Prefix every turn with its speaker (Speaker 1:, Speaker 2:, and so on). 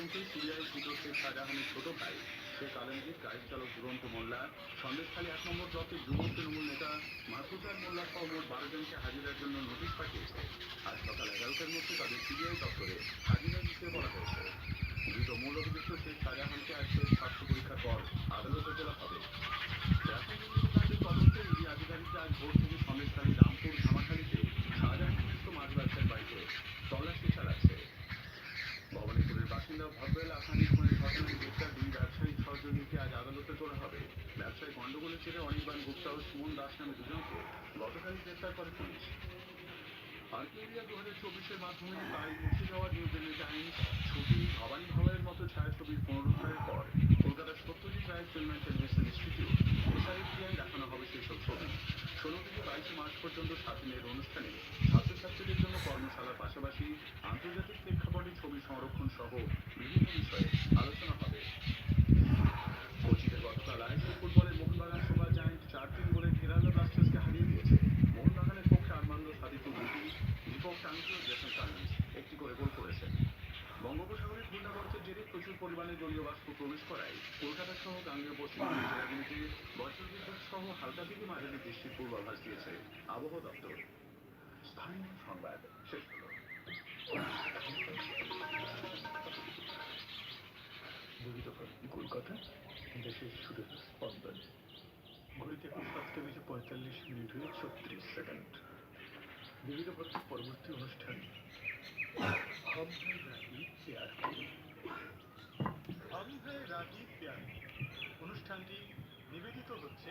Speaker 1: মুখে সিরিয়ায় ধৃত শেখ শাহজাহানের ছোট ভাই শেখ আলমগীর, গাড়ি চালক দুরন্ত মোল্লা, সন্দেশখালী 1 নম্বর ব্লকের যুব তৃণমূল নেতা মাহফুজার মোল্লা সহ মোট 12 জনকে হাজিরার জন্য নোটিশ পাঠিয়েছে। আজ সকাল 11টার মধ্যে তাদের সিবিআই দপ্তরে হাজিরা দিতে বলা হয়েছে। ধৃত মূল অভিযুক্ত শেখ শাহজাহানকে আজ শেষ স্বাস্থ্য পরীক্ষার পর আদালতে তোলা হবে। রাফেল দুর্নীতিকাণ্ডের তদন্তে ইডি আধিকারিকরা আজ ভোর থেকে সন্দেশখালী, রামপুর, ধামাখালীতে শাহজাহান নিজস্ব মাছ ব্যবসার বাড়িতে তল্লাশি চালাচ্ছে। ভবানীপুরের বাসিন্দা ভব্বেল আসামি খুনের ঘটনায় গ্রেপ্তার 2 ব্যবসায়িক সহযোগীকে আজ আদালতে তোলা হবে। ব্যবসায়িক গন্ডগোলের জেরে অনির্বাণ গুপ্তা ও সুমন দাস নামে দুজনকে গতকালই গ্রেপ্তার করে পুলিশ। আর্কেডিয়া 2024-এর মাধ্যমে তাই মুছে যাওয়া নিউ দিল্লি টাইমস, ছুটি, ভবানী ভবনের মতো ছায়াছবির পুনরুদ্ধারের পর কলকাতার সত্যজিৎ রায়ের ফিল্ম অ্যান্ড টেলিভিশন ইনস্টিটিউট এসআইএফটিআই দেখানো হবে সেসব ছবি। 16 থেকে 22 মার্চ পর্যন্ত স্বাধীনের অনুষ্ঠানে ছাত্রছাত্রীদের জন্য কর্মশালার পাশাপাশি আন্তর্জাতিক প্রেক্ষাপটে ছবি সংরক্ষণ সহ বিভিন্ন বিষয়ে আলোচনা হবে। কোচিতে গতকাল আইএসএল ফুটবলের মোহনবাগান সুপার জায়ান্ট 4-3 গোলে কেরালা ব্লাস্টার্সকে হারিয়ে দিয়েছে। মোহনবাগানের পক্ষে আর্মান্দো সাদিকু দুটি, দীপক টাঙ্কি ও জেসন ফার্নান্ডেজ একটি করে গোল করেছেন। বঙ্গোপসাগরে ঘূর্ণাবর্তের জেরে প্রচুর পরিমাণে জলীয় বাষ্প প্রবেশ করায় কলকাতা সহ গাঙ্গেয় পশ্চিমবঙ্গের জেলাগুলিতে বজ্রবিদ্যুৎ সহ হালকা থেকে মাঝারি বৃষ্টির পূর্বাভাস দিয়েছে আবহাওয়া দপ্তর। স্থানীয় সংবাদ শেষ হলো।
Speaker 2: দুঃখিত কলকাতা দেশের সুরের স্পন্দন ঘড়িতে এখন 7:45 হয়ে 36 সেকেন্ড। বিবিধ ভারতের পরবর্তী অনুষ্ঠান हम है राही प्यार की। हम है राही प्यार। অনুষ্ঠানটি নিবেদিত হচ্ছে